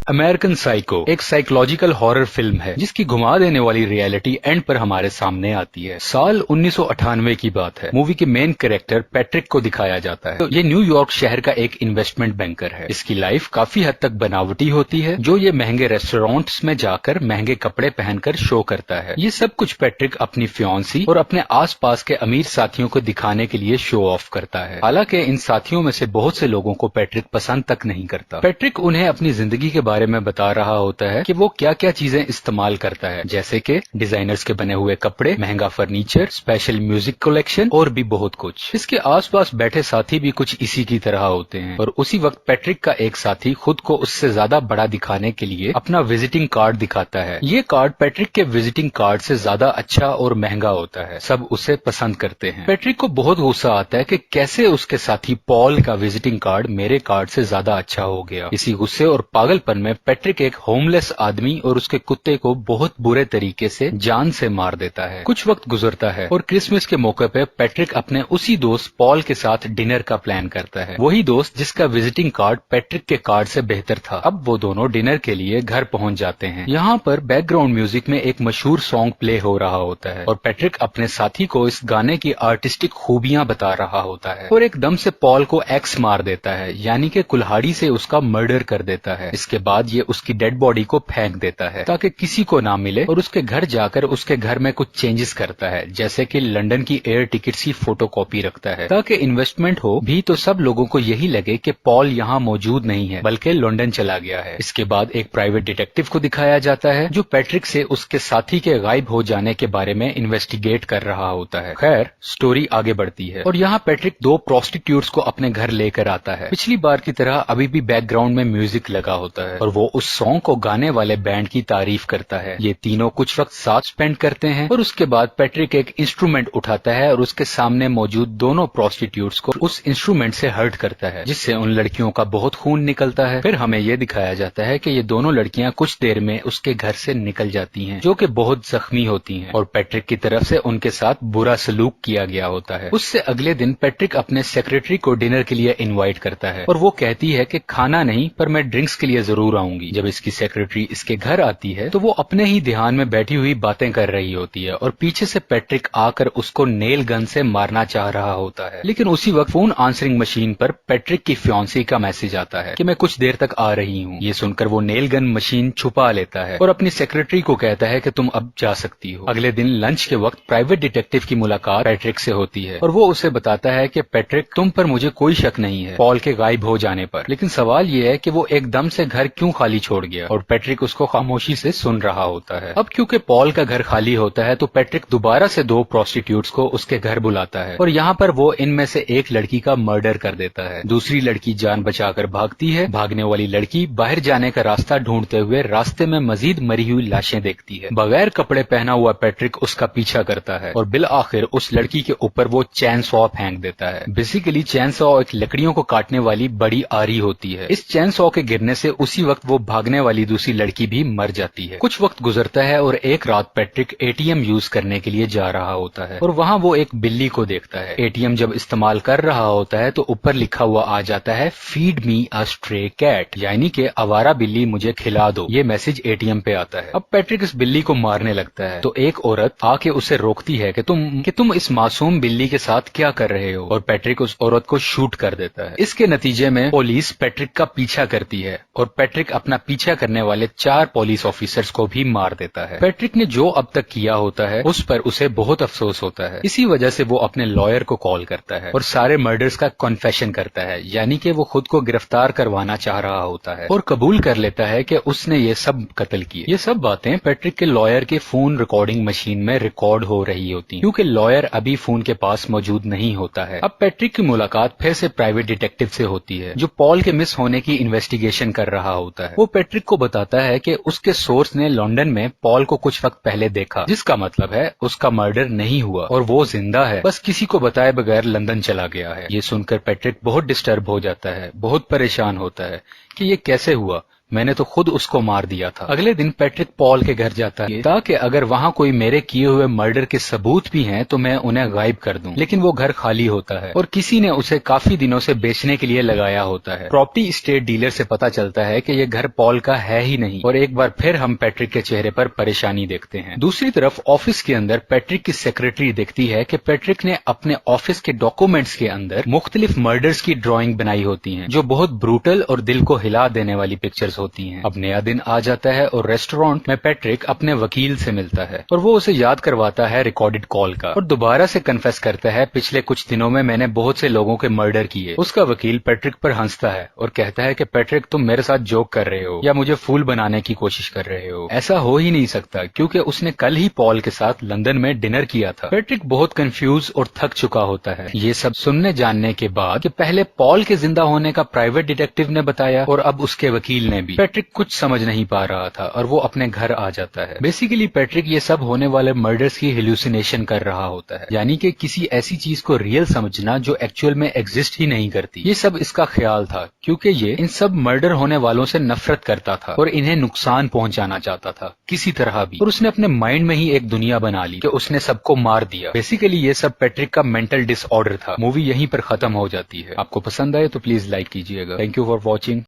American psycho एक psychological horror film है जिसकी घुमा देने वाली रियलिटी एंड पर हमारे सामने आती है। साल 1998 की बात है। मूवी के मेन कैरेक्टर पैट्रिक को दिखाया जाता है। तो ये न्यूयॉर्क शहर का एक इन्वेस्टमेंट बैंकर है। इसकी लाइफ काफी हद तक बनावटी होती है, जो ये महंगे रेस्टोरेंट्स में जाकर महंगे कपड़े पहनकर शो करता है। ये सब कुछ पैट्रिक अपनी फियांसी और अपने आसपास के अमीर साथियों को दिखाने के लिए शो ऑफ करता है। हालांकि इन साथियों में से बहुत से लोगों को पैट्रिक पसंद तक नहीं करता। पैट्रिक उन्हें अपनी जिंदगी के बारे में बता रहा होता है कि वो क्या क्या चीजें इस्तेमाल करता है, जैसे कि डिजाइनर्स के बने हुए कपड़े, महंगा फर्नीचर, स्पेशल म्यूजिक कलेक्शन और भी बहुत कुछ। इसके आसपास बैठे साथी भी कुछ इसी की तरह होते हैं और उसी वक्त पैट्रिक का एक साथी खुद को उससे ज्यादा बड़ा दिखाने के लिए अपना विजिटिंग कार्ड दिखाता है। ये कार्ड पैट्रिक के विजिटिंग कार्ड से ज्यादा अच्छा और महंगा होता है। सब उसे पसंद करते हैं। पैट्रिक को बहुत गुस्सा आता है कि कैसे उसके साथी पॉल का विजिटिंग कार्ड मेरे कार्ड से ज्यादा अच्छा हो गया। इसी गुस्से और पागलपन में पैट्रिक एक होमलेस आदमी और उसके कुत्ते को बहुत बुरे तरीके से जान से मार देता है। कुछ वक्त गुजरता है और क्रिसमस के मौके पे पैट्रिक अपने उसी दोस्त पॉल के साथ डिनर का प्लान करता है। वही दोस्त जिसका विजिटिंग कार्ड पैट्रिक के कार्ड से बेहतर था। अब वो दोनों डिनर के लिए घर पहुंच जाते हैं। यहाँ पर बैकग्राउंड म्यूजिक में एक मशहूर सॉन्ग प्ले हो रहा होता है और पैट्रिक अपने साथी को इस गाने की आर्टिस्टिक खूबियां बता रहा होता है और एकदम से पॉल को एक्स मार देता है, यानी कि कुल्हाड़ी से उसका मर्डर कर देता है। इसके बाद ये उसकी डेड बॉडी को फेंक देता है ताकि किसी को ना मिले और उसके घर जाकर उसके घर में कुछ चेंजेस करता है, जैसे कि लंदन की एयर टिकट की फोटोकॉपी रखता है ताकि इन्वेस्टमेंट हो भी तो सब लोगों को यही लगे कि पॉल यहाँ मौजूद नहीं है बल्कि लंदन चला गया है। इसके बाद एक प्राइवेट डिटेक्टिव को दिखाया जाता है जो पैट्रिक से उसके साथी के गायब हो जाने के बारे में इन्वेस्टिगेट कर रहा होता है। खैर स्टोरी आगे बढ़ती है और यहाँ पैट्रिक दो प्रोस्टिट्यूट्स को अपने घर लेकर आता है। पिछली बार की तरह अभी भी बैकग्राउंड में म्यूजिक लगा होता है और वो उस सॉन्ग को गाने वाले बैंड की तारीफ करता है। ये तीनों कुछ वक्त साथ स्पेंड करते हैं और उसके बाद पैट्रिक एक इंस्ट्रूमेंट उठाता है और उसके सामने मौजूद दोनों प्रोस्टिट्यूट्स को उस इंस्ट्रूमेंट से हर्ट करता है, जिससे उन लड़कियों का बहुत खून निकलता है। फिर हमें ये दिखाया जाता है कि ये दोनों लड़कियां कुछ देर में उसके घर से निकल जाती हैं, जो कि बहुत जख्मी होती हैं और पैट्रिक की तरफ से उनके साथ बुरा सलूक किया गया होता है। उससे अगले दिन पैट्रिक अपने सेक्रेटरी को डिनर के लिए इनवाइट करता है और वो कहती है कि खाना नहीं पर मैं ड्रिंक्स के लिए जरूर आऊंगी। जब इसकी सेक्रेटरी इसके घर आती है तो वो अपने ही ध्यान में बैठी हुई बातें कर रही होती है और पीछे से पैट्रिक आकर उसको नेल गन से मारना चाह रहा होता है। लेकिन उसी वक्त फोन आंसरिंग मशीन पर पैट्रिक की फियांसी का मैसेज आता है कि मैं कुछ देर तक आ रही हूँ। ये सुनकर वो नेल गन मशीन छुपा लेता है और अपनी सेक्रेटरी को कहता है कि तुम अब जा सकती हो। अगले दिन लंच के वक्त प्राइवेट डिटेक्टिव की मुलाकात पैट्रिक से होती है और वो उसे बताता है कि पैट्रिक तुम पर मुझे कोई शक नहीं है पॉल के गायब हो जाने पर, लेकिन सवाल ये है कि वो एकदम से घर क्यों खाली छोड़ गया। और पैट्रिक उसको खामोशी से सुन रहा होता है। अब क्योंकि पॉल का घर खाली होता है तो पैट्रिक दोबारा से दो प्रोस्टिट्यूट्स को उसके घर बुलाता है और यहाँ पर वो इनमें से एक लड़की का मर्डर कर देता है। दूसरी लड़की जान बचाकर भागती है। भागने वाली लड़की बाहर जाने का रास्ता ढूंढते हुए रास्ते में मजीद मरी हुई लाशें देखती है। बगैर कपड़े पहना हुआ पैट्रिक उसका पीछा करता है और बिल आखिर उस लड़की के ऊपर वो चैन सॉ फेंक देता है। बेसिकली चैन सॉ एक लकड़ियों को काटने वाली बड़ी आरी होती है। इस चैन सॉ के गिरने से उसी वक्त वो भागने वाली दूसरी लड़की भी मर जाती है। कुछ वक्त गुजरता है और एक रात पैट्रिक एटीएम यूज करने के लिए जा रहा होता है और वहाँ वो एक बिल्ली को देखता है। एटीएम जब इस्तेमाल कर रहा होता है तो ऊपर लिखा हुआ आ जाता है फीड मी अ स्ट्रे कैट, यानी कि आवारा बिल्ली मुझे खिला दो। ये मैसेज एटीएम पे आता है। अब पैट्रिक इस बिल्ली को मारने लगता है तो एक औरत आके उसे रोकती है कि तुम इस मासूम बिल्ली के साथ क्या कर रहे हो, और पैट्रिक उस औरत को शूट कर देता है। इसके नतीजे में पुलिस पैट्रिक का पीछा करती है और पैट्रिक अपना पीछा करने वाले 4 पुलिस ऑफिसर्स को भी मार देता है। पैट्रिक ने जो अब तक किया होता है उस पर उसे बहुत अफसोस होता है। इसी वजह से वो अपने लॉयर को कॉल करता है और सारे मर्डर्स का कन्फेशन करता है, यानी कि वो खुद को गिरफ्तार करवाना चाह रहा होता है और कबूल कर लेता है कि उसने ये सब कत्ल किए। ये सब बातें पैट्रिक के लॉयर के फोन रिकॉर्डिंग मशीन में रिकॉर्ड हो रही होती क्योंकि लॉयर अभी फोन के पास मौजूद नहीं होता है। अब पैट्रिक की मुलाकात फिर से प्राइवेट डिटेक्टिव से होती है जो पॉल के मिस होने की इन्वेस्टिगेशन कर रहा होता है। वो पैट्रिक को बताता है कि उसके सोर्स ने लंदन में पॉल को कुछ वक्त पहले देखा, जिसका मतलब है उसका मर्डर नहीं हुआ और वो जिंदा है, बस किसी को बताए बगैर लंदन चला गया है। ये सुनकर पैट्रिक बहुत डिस्टर्ब हो जाता है, बहुत परेशान होता है कि ये कैसे हुआ, मैंने तो खुद उसको मार दिया था। अगले दिन पैट्रिक पॉल के घर जाता है ताकि अगर वहाँ कोई मेरे किए हुए मर्डर के सबूत भी हैं तो मैं उन्हें गायब कर दूं, लेकिन वो घर खाली होता है और किसी ने उसे काफी दिनों से बेचने के लिए लगाया होता है। प्रॉपर्टी स्टेट डीलर से पता चलता है कि ये घर पॉल का है ही नहीं और एक बार फिर हम पैट्रिक के चेहरे पर परेशानी देखते हैं। दूसरी तरफ ऑफिस के अंदर पैट्रिक की सेक्रेटरी देखती है कि पैट्रिक ने अपने ऑफिस के डॉक्यूमेंट्स के अंदर मुख्तलिफ मर्डर्स की ड्राइंग बनाई होती हैं जो बहुत ब्रूटल और दिल को हिला देने वाली पिक्चर्स होती हैं। अब नया दिन आ जाता है और रेस्टोरेंट में पैट्रिक अपने वकील से मिलता है और वो उसे याद करवाता है रिकॉर्डेड कॉल का और दोबारा से कन्फेस करता है पिछले कुछ दिनों में मैंने बहुत से लोगों के मर्डर किए। उसका वकील पैट्रिक पर हंसता है और कहता है कि पैट्रिक तुम मेरे साथ जोक कर रहे हो या मुझे फूल बनाने की कोशिश कर रहे हो। ऐसा हो ही नहीं सकता क्योंकि उसने कल ही पॉल के साथ लंदन में डिनर किया था। पैट्रिक बहुत कंफ्यूज और थक चुका होता है। ये सब सुनने जानने के बाद कि पहले पॉल के जिंदा होने का प्राइवेट डिटेक्टिव ने बताया और अब उसके वकील ने भी, पैट्रिक कुछ समझ नहीं पा रहा था और वो अपने घर आ जाता है। बेसिकली पैट्रिक ये सब होने वाले मर्डर्स की हेलुसिनेशन कर रहा होता है, यानी कि किसी ऐसी चीज को रियल समझना जो एक्चुअल में एग्जिस्ट ही नहीं करती। ये सब इसका ख्याल था क्योंकि ये इन सब मर्डर होने वालों से नफरत करता था और इन्हें नुकसान पहुंचाना चाहता था किसी तरह भी, और उसने अपने माइंड में ही एक दुनिया बना ली कि उसने सबको मार दिया। बेसिकली ये सब पैट्रिक का मेंटल डिसऑर्डर था। मूवी यहीं पर खत्म हो जाती है। आपको पसंद आए तो प्लीज लाइक कीजिएगा। Thank you for watching.